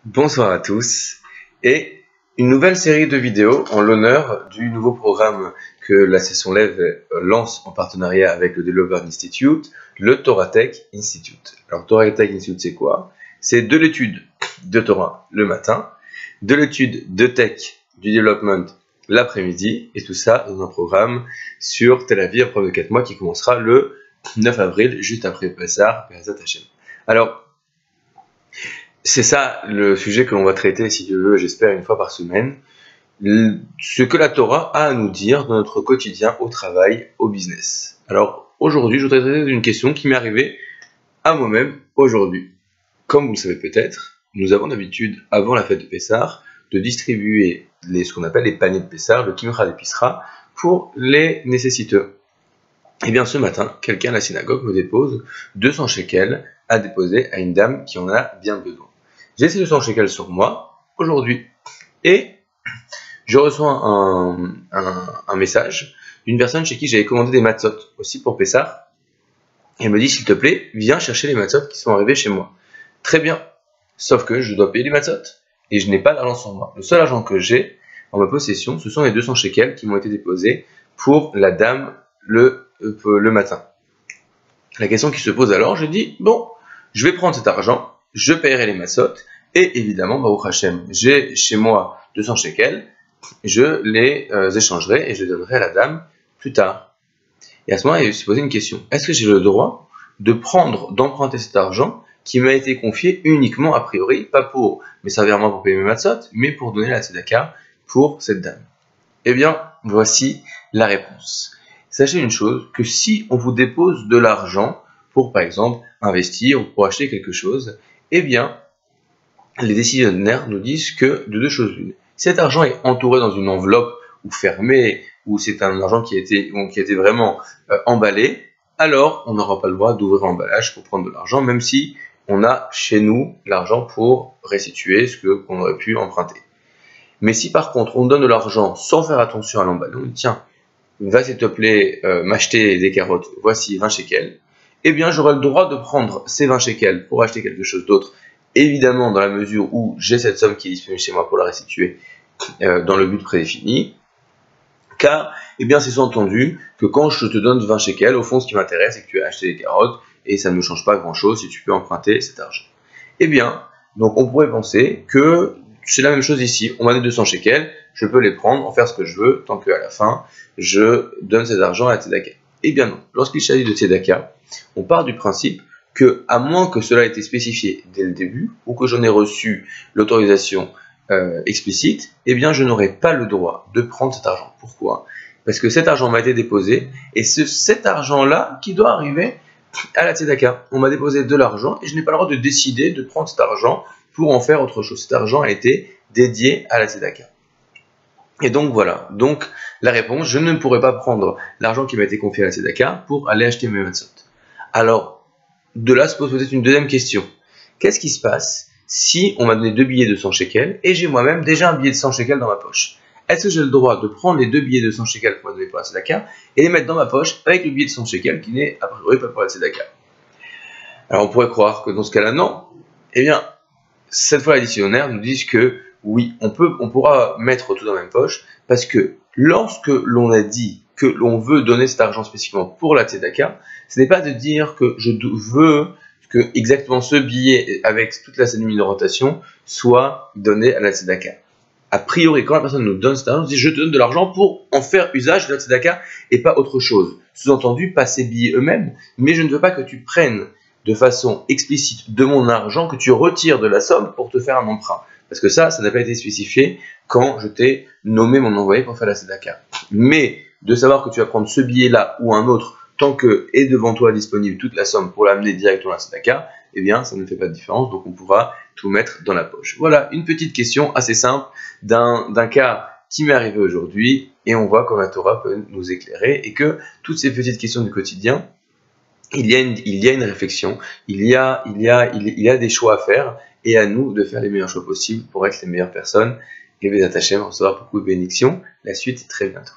Bonsoir à tous et une nouvelle série de vidéos en l'honneur du nouveau programme que la Session Lève lance en partenariat avec le Developer Institute, le Torah Tech Institute. Alors Torah Tech Institute c'est quoi? C'est de l'étude de Torah le matin, de l'étude de Tech du Development l'après-midi et tout ça dans un programme sur Tel Aviv, programme de 4 mois qui commencera le 9 avril juste après Pessah, Be'ezrat Hashem. Alors c'est ça le sujet que l'on va traiter, si Dieu veut, j'espère, une fois par semaine. Ce que la Torah a à nous dire dans notre quotidien, au travail, au business. Alors, aujourd'hui, je voudrais traiter d'une question qui m'est arrivée à moi-même aujourd'hui. Comme vous le savez peut-être, nous avons l'habitude, avant la fête de Pessah, de distribuer ce qu'on appelle les paniers de Pessah, le kimcha d'épicerie, pour les nécessiteux. Et bien, ce matin, quelqu'un à la synagogue me dépose 200 shekels à déposer à une dame qui en a bien besoin. J'ai ces 200 shekels sur moi aujourd'hui et je reçois un message d'une personne chez qui j'avais commandé des matzot aussi pour Pessah. Et elle me dit, s'il te plaît, viens chercher les matzot qui sont arrivés chez moi. Très bien, sauf que je dois payer les matzot et je n'ai pas d'argent sur moi. Le seul argent que j'ai en ma possession, ce sont les 200 shekels qui m'ont été déposés pour la dame le matin. La question qui se pose alors, je dis, bon, je vais prendre cet argent, je paierai les matzot, et évidemment, Baruch Hashem, j'ai chez moi 200 shekels, je les échangerai et je les donnerai à la dame plus tard. Et à ce moment-là, il se posait une question. Est-ce que j'ai le droit d'emprunter cet argent qui m'a été confié uniquement, a priori, pas pour me servir à moi pour payer mes matzot, mais pour donner la tzedaka pour cette dame? Eh bien, voici la réponse. Sachez une chose, que si on vous dépose de l'argent pour, par exemple, investir ou pour acheter quelque chose, eh bien, les décisionnaires nous disent que de deux choses l'une. Cet argent est entouré dans une enveloppe ou fermé, ou c'est un argent qui a été vraiment emballé, alors on n'aura pas le droit d'ouvrir l'emballage pour prendre de l'argent, même si on a chez nous l'argent pour restituer ce qu'on aurait pu emprunter. Mais si par contre on donne de l'argent sans faire attention à l'emballage, on dit tiens, va s'il te plaît m'acheter des carottes, voici 20 shekels, eh bien j'aurai le droit de prendre ces 20 shekels pour acheter quelque chose d'autre, évidemment dans la mesure où j'ai cette somme qui est disponible chez moi pour la restituer dans le but prédéfini, car eh bien c'est sous-entendu que quand je te donne 20 shekels, au fond ce qui m'intéresse c'est que tu as acheté des carottes et ça ne me change pas grand-chose si tu peux emprunter cet argent. Eh bien, donc on pourrait penser que c'est la même chose ici, on m'a donné 200 shekels, je peux les prendre, en faire ce que je veux, tant qu'à la fin, je donne cet argent à la tzedaka. Eh bien non, lorsqu'il s'agit de tzedaka, on part du principe que, à moins que cela ait été spécifié dès le début, ou que j'en ai reçu l'autorisation explicite, eh bien je n'aurai pas le droit de prendre cet argent. Pourquoi? Parce que cet argent m'a été déposé, et c'est cet argent-là qui doit arriver à la tzedaka. On m'a déposé de l'argent, et je n'ai pas le droit de décider de prendre cet argent pour en faire autre chose. Cet argent a été dédié à la tzedaka. Et donc voilà, donc la réponse, je ne pourrais pas prendre l'argent qui m'a été confié à la tzedaka pour aller acheter mes matzot. Alors, de là se pose peut-être une deuxième question. Qu'est-ce qui se passe si on m'a donné 2 billets de 100 shekels et j'ai moi-même déjà un billet de 100 shekels dans ma poche? Est-ce que j'ai le droit de prendre les 2 billets de 100 shekels qu'on m'a donné pour la tzedaka et les mettre dans ma poche avec le billet de 100 shekels qui n'est a priori pas pour la tzedaka? Alors on pourrait croire que dans ce cas-là, non. Eh bien, cette fois les décisionnaires nous disent que oui, on pourra mettre tout dans la même poche, parce que lorsque l'on a dit que l'on veut donner cet argent spécifiquement pour la tzedaka, ce n'est pas de dire que je veux que exactement ce billet avec toute la numérotation soit donné à la tzedaka. A priori, quand la personne nous donne cet argent, on dit je te donne de l'argent pour en faire usage de la tzedaka et pas autre chose. Sous-entendu, pas ces billets eux-mêmes, mais je ne veux pas que tu prennes de façon explicite de mon argent, que tu retires de la somme pour te faire un emprunt. Parce que ça n'a pas été spécifié quand je t'ai nommé mon envoyé pour faire la tzedaka. Mais de savoir que tu vas prendre ce billet-là ou un autre, tant que est devant toi disponible toute la somme pour l'amener directement à la tzedaka, eh bien ça ne fait pas de différence, donc on pourra tout mettre dans la poche. Voilà, une petite question assez simple d'un cas qui m'est arrivé aujourd'hui, et on voit comment la Torah peut nous éclairer, et que toutes ces petites questions du quotidien, il y a une réflexion, il y a des choix à faire, et à nous de faire les meilleurs choix possibles pour être les meilleures personnes. Et Be'ezrat Hashem, recevoir beaucoup de bénédictions. La suite très bientôt.